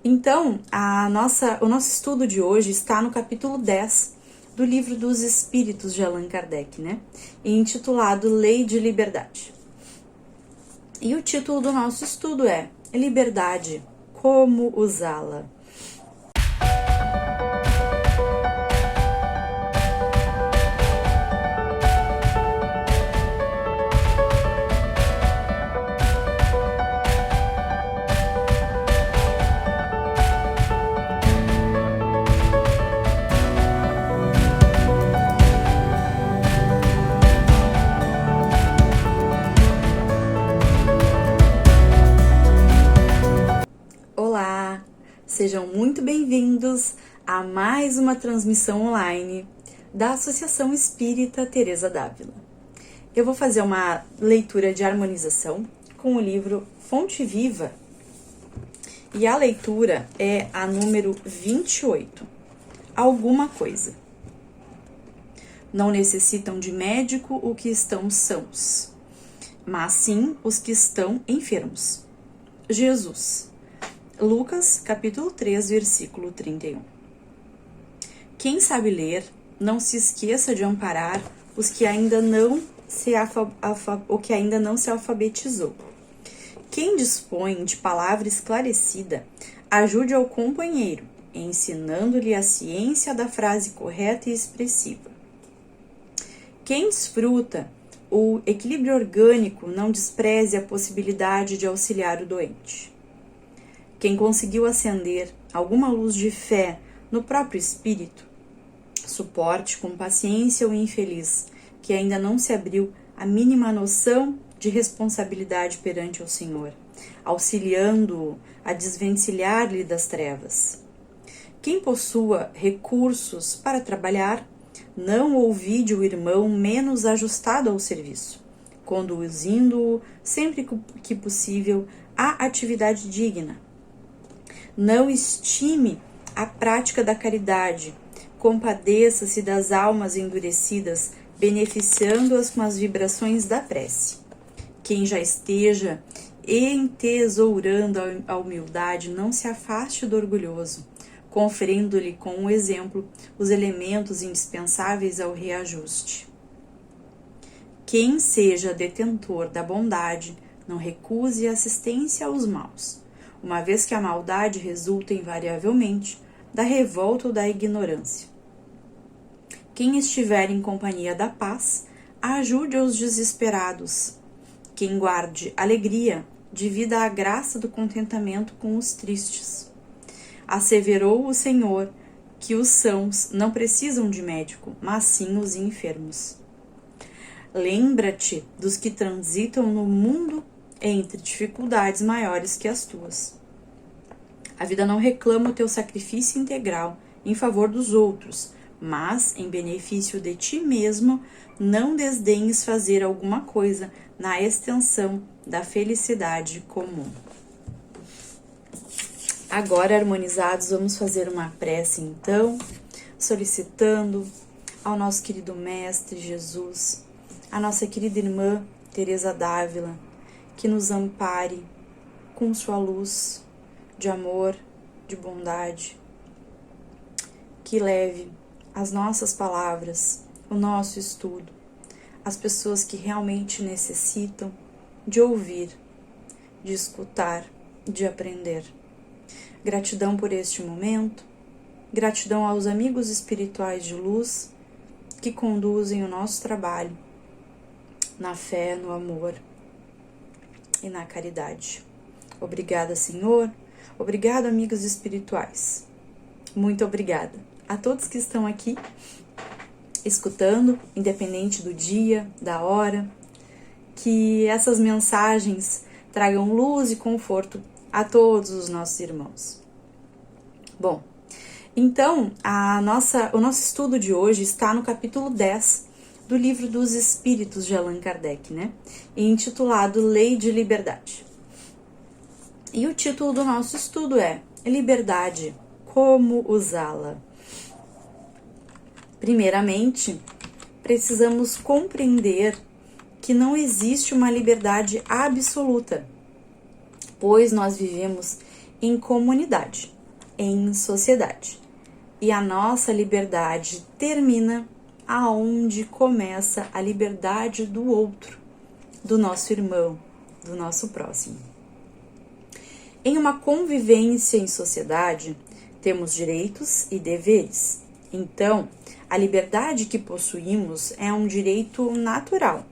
Então, o nosso estudo de hoje está no capítulo 10 do Livro dos Espíritos de Allan Kardec, né? Intitulado Lei de Liberdade. E o título do nosso estudo é Liberdade, como usá-la? Olá, sejam muito bem-vindos a mais uma transmissão online da Associação Espírita Teresa d'Ávila. Eu vou fazer uma leitura de harmonização com o livro Fonte Viva e a leitura é a número 28. Alguma coisa. Não necessitam de médico os que estão sãos, mas sim os que estão enfermos. Jesus. Lucas, capítulo 3, versículo 31. Quem sabe ler, não se esqueça de amparar os que ainda não se alfabetizou. Quem dispõe de palavra esclarecida, ajude ao companheiro, ensinando-lhe a ciência da frase correta e expressiva. Quem desfruta o equilíbrio orgânico, não despreze a possibilidade de auxiliar o doente. Quem conseguiu acender alguma luz de fé no próprio espírito, suporte com paciência o infeliz, que ainda não se abriu a mínima noção de responsabilidade perante o Senhor, auxiliando-o a desvencilhar-lhe das trevas. Quem possua recursos para trabalhar, não ouvide o irmão menos ajustado ao serviço, conduzindo-o sempre que possível à atividade digna. Não estime a prática da caridade, compadeça-se das almas endurecidas, beneficiando-as com as vibrações da prece. Quem já esteja entesourando a humildade, não se afaste do orgulhoso, conferindo-lhe com o exemplo os elementos indispensáveis ao reajuste. Quem seja detentor da bondade, não recuse assistência aos maus, uma vez que a maldade resulta invariavelmente da revolta ou da ignorância. Quem estiver em companhia da paz, ajude os desesperados. Quem guarde alegria, divida a graça do contentamento com os tristes. Asseverou o Senhor que os sãos não precisam de médico, mas sim os enfermos. Lembra-te dos que transitam no mundo entre dificuldades maiores que as tuas. A vida não reclama o teu sacrifício integral em favor dos outros, mas, em benefício de ti mesmo, não desdenhes fazer alguma coisa na extensão da felicidade comum. Agora, harmonizados, vamos fazer uma prece, então, solicitando ao nosso querido Mestre Jesus, a nossa querida irmã Teresa d'Ávila, que nos ampare com sua luz de amor, de bondade, que leve as nossas palavras, o nosso estudo, às pessoas que realmente necessitam de ouvir, de escutar, de aprender. Gratidão por este momento, gratidão aos amigos espirituais de luz que conduzem o nosso trabalho na fé, no amor e na caridade. Obrigada, Senhor. Obrigado, amigos espirituais. Muito obrigada a todos que estão aqui escutando, independente do dia, da hora. Que essas mensagens tragam luz e conforto a todos os nossos irmãos. Bom, então o nosso estudo de hoje está no capítulo 10 do Livro dos Espíritos de Allan Kardec, né? Intitulado Lei de Liberdade. E o título do nosso estudo é Liberdade, como usá-la? Primeiramente, precisamos compreender que não existe uma liberdade absoluta, pois nós vivemos em comunidade, em sociedade. E a nossa liberdade termina aonde começa a liberdade do outro, do nosso irmão, do nosso próximo. Em uma convivência em sociedade, temos direitos e deveres. Então, a liberdade que possuímos é um direito natural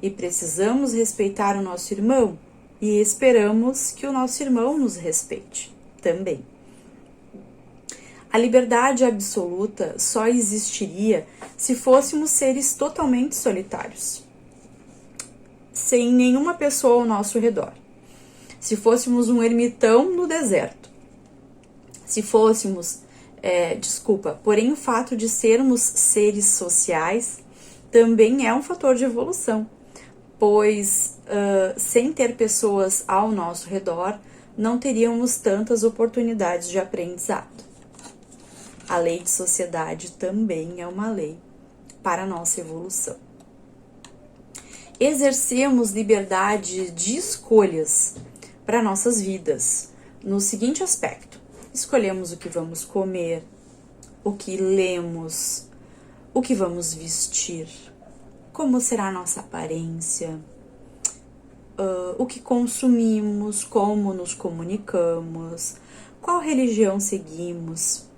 e precisamos respeitar o nosso irmão e esperamos que o nosso irmão nos respeite também. A liberdade absoluta só existiria se fôssemos seres totalmente solitários, sem nenhuma pessoa ao nosso redor. Se fôssemos um ermitão no deserto. Se fôssemos, porém o fato de sermos seres sociais também é um fator de evolução, pois sem ter pessoas ao nosso redor, não teríamos tantas oportunidades de aprendizado. A lei de sociedade também é uma lei para a nossa evolução. Exercemos liberdade de escolhas para nossas vidas, no seguinte aspecto: escolhemos o que vamos comer, o que lemos, o que vamos vestir, como será a nossa aparência, o que consumimos, como nos comunicamos, qual religião seguimos.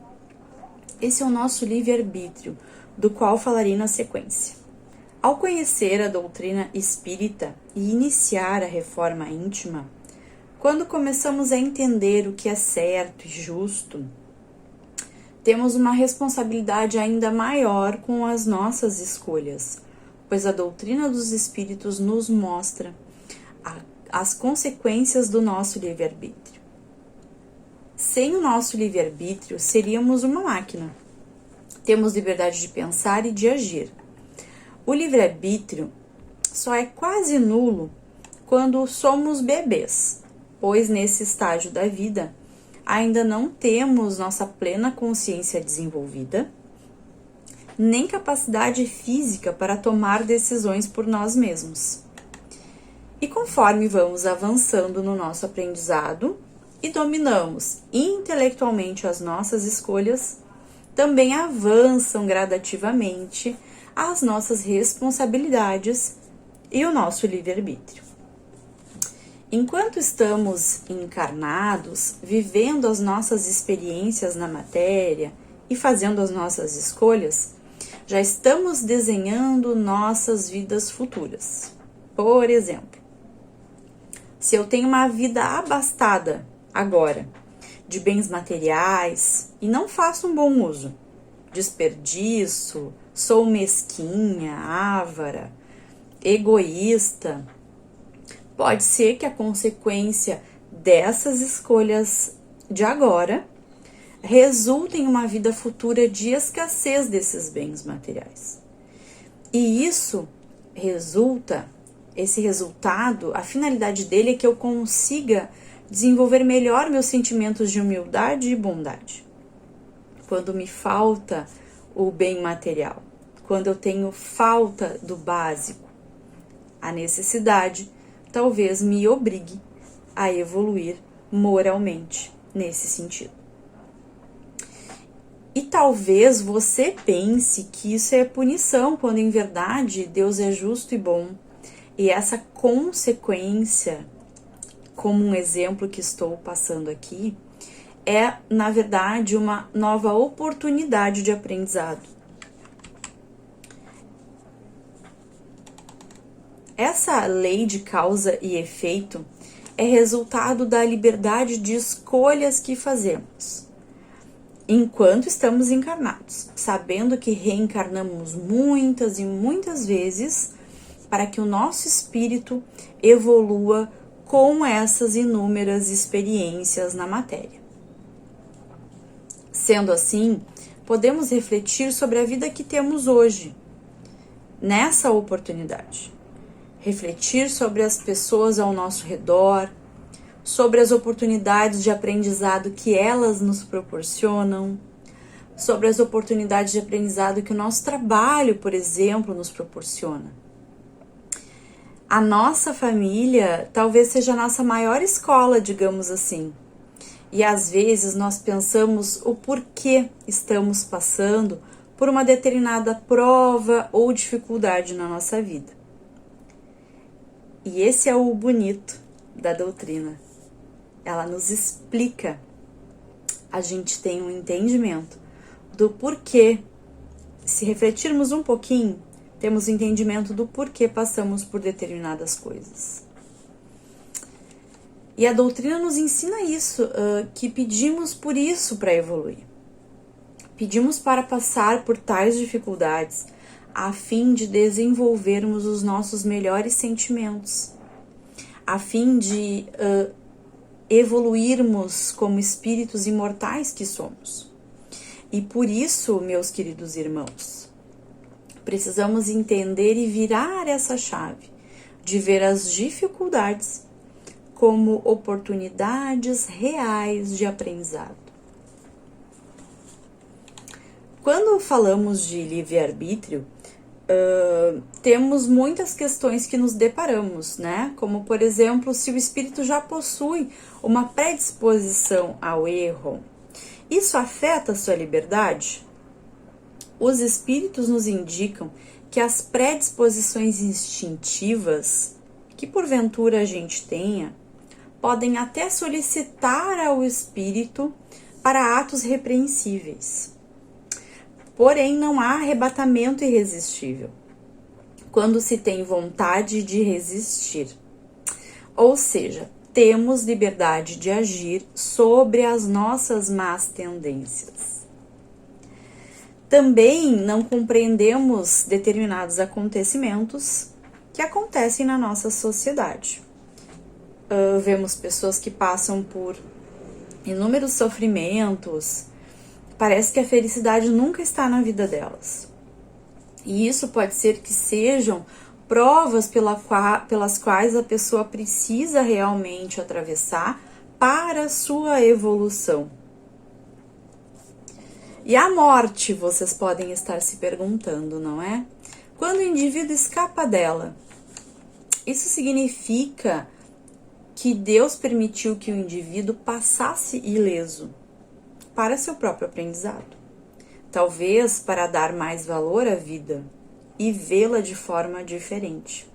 Esse é o nosso livre-arbítrio, do qual falarei na sequência. Ao conhecer a doutrina espírita e iniciar a reforma íntima, quando começamos a entender o que é certo e justo, temos uma responsabilidade ainda maior com as nossas escolhas, pois a doutrina dos espíritos nos mostra as consequências do nosso livre-arbítrio. Sem o nosso livre-arbítrio, seríamos uma máquina. Temos liberdade de pensar e de agir. O livre-arbítrio só é quase nulo quando somos bebês, pois nesse estágio da vida ainda não temos nossa plena consciência desenvolvida, nem capacidade física para tomar decisões por nós mesmos. E conforme vamos avançando no nosso aprendizado e dominamos intelectualmente as nossas escolhas, também avançam gradativamente as nossas responsabilidades e o nosso livre-arbítrio. Enquanto estamos encarnados, vivendo as nossas experiências na matéria e fazendo as nossas escolhas, já estamos desenhando nossas vidas futuras. Por exemplo, se eu tenho uma vida abastada agora de bens materiais e não faço um bom uso, desperdiço, sou mesquinha, avara, egoísta, pode ser que a consequência dessas escolhas de agora resulte em uma vida futura de escassez desses bens materiais. E esse resultado, a finalidade dele é que eu consiga desenvolver melhor meus sentimentos de humildade e bondade. Quando me falta o bem material, quando eu tenho falta do básico, a necessidade talvez me obrigue a evoluir moralmente nesse sentido. E talvez você pense que isso é punição, quando em verdade Deus é justo e bom. E essa consequência, como um exemplo que estou passando aqui, é, na verdade, uma nova oportunidade de aprendizado. Essa lei de causa e efeito é resultado da liberdade de escolhas que fazemos enquanto estamos encarnados, sabendo que reencarnamos muitas e muitas vezes para que o nosso espírito evolua com essas inúmeras experiências na matéria. Sendo assim, podemos refletir sobre a vida que temos hoje, nessa oportunidade. Refletir sobre as pessoas ao nosso redor, sobre as oportunidades de aprendizado que elas nos proporcionam, sobre as oportunidades de aprendizado que o nosso trabalho, por exemplo, nos proporciona. A nossa família talvez seja a nossa maior escola, digamos assim. E às vezes nós pensamos o porquê estamos passando por uma determinada prova ou dificuldade na nossa vida. E esse é o bonito da doutrina. Ela nos explica, a gente tem um entendimento do porquê. Se refletirmos um pouquinho, temos entendimento do porquê passamos por determinadas coisas. E a doutrina nos ensina isso, que pedimos por isso para evoluir. Pedimos para passar por tais dificuldades a fim de desenvolvermos os nossos melhores sentimentos, a fim de evoluirmos como espíritos imortais que somos. E por isso, meus queridos irmãos, precisamos entender e virar essa chave de ver as dificuldades como oportunidades reais de aprendizado. Quando falamos de livre-arbítrio, temos muitas questões que nos deparamos, né? Como, por exemplo, se o espírito já possui uma predisposição ao erro, isso afeta a sua liberdade? Os espíritos nos indicam que as predisposições instintivas, que porventura a gente tenha, podem até solicitar ao espírito para atos repreensíveis. Porém, não há arrebatamento irresistível quando se tem vontade de resistir. Ou seja, temos liberdade de agir sobre as nossas más tendências. Também não compreendemos determinados acontecimentos que acontecem na nossa sociedade. Vemos pessoas que passam por inúmeros sofrimentos, parece que a felicidade nunca está na vida delas. E isso pode ser que sejam provas pelas quais a pessoa precisa realmente atravessar para a sua evolução. E a morte, vocês podem estar se perguntando, não é? Quando o indivíduo escapa dela, isso significa que Deus permitiu que o indivíduo passasse ileso para seu próprio aprendizado. Talvez para dar mais valor à vida e vê-la de forma diferente.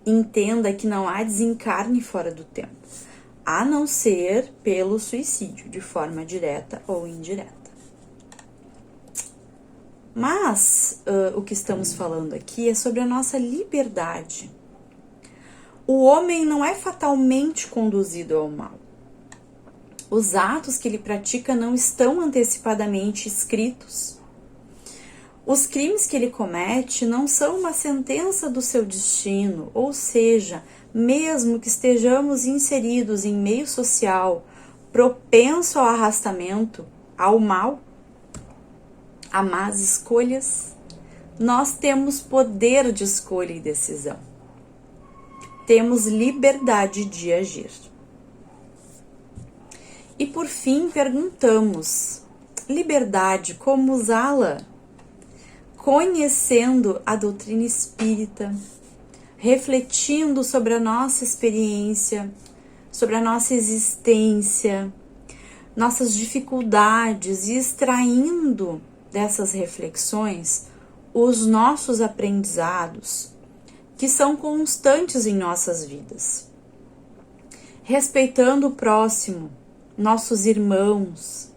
Entenda que não há desencarne fora do tempo, a não ser pelo suicídio, de forma direta ou indireta. Mas o que estamos falando aqui é sobre a nossa liberdade. O homem não é fatalmente conduzido ao mal. Os atos que ele pratica não estão antecipadamente escritos. Os crimes que ele comete não são uma sentença do seu destino, ou seja, mesmo que estejamos inseridos em meio social propenso ao arrastamento, ao mal, a más escolhas, nós temos poder de escolha e decisão. Temos liberdade de agir. E por fim perguntamos, liberdade, como usá-la? Conhecendo a doutrina espírita, refletindo sobre a nossa experiência, sobre a nossa existência, nossas dificuldades e extraindo dessas reflexões os nossos aprendizados, que são constantes em nossas vidas. Respeitando o próximo, nossos irmãos,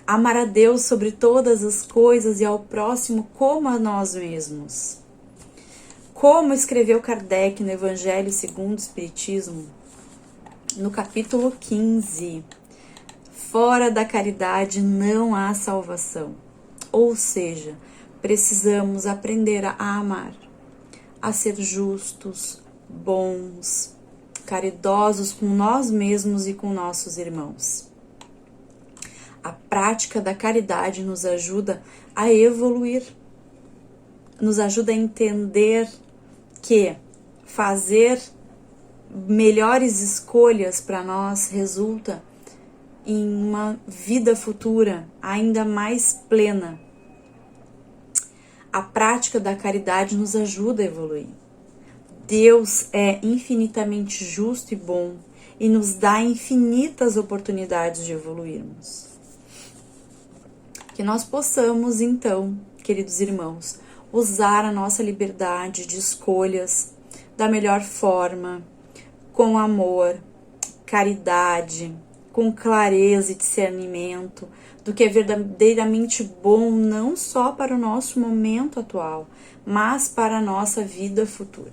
amar a Deus sobre todas as coisas e ao próximo como a nós mesmos. Como escreveu Kardec no Evangelho segundo o Espiritismo, no capítulo 15, fora da caridade não há salvação. Ou seja, precisamos aprender a amar, a ser justos, bons, caridosos com nós mesmos e com nossos irmãos. A prática da caridade nos ajuda a evoluir, nos ajuda a entender que fazer melhores escolhas para nós resulta em uma vida futura ainda mais plena. A prática da caridade nos ajuda a evoluir. Deus é infinitamente justo e bom e nos dá infinitas oportunidades de evoluirmos. Que nós possamos, então, queridos irmãos, usar a nossa liberdade de escolhas da melhor forma, com amor, caridade, com clareza e discernimento do que é verdadeiramente bom, não só para o nosso momento atual, mas para a nossa vida futura.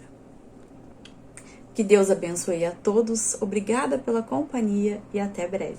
Que Deus abençoe a todos, obrigada pela companhia e até breve.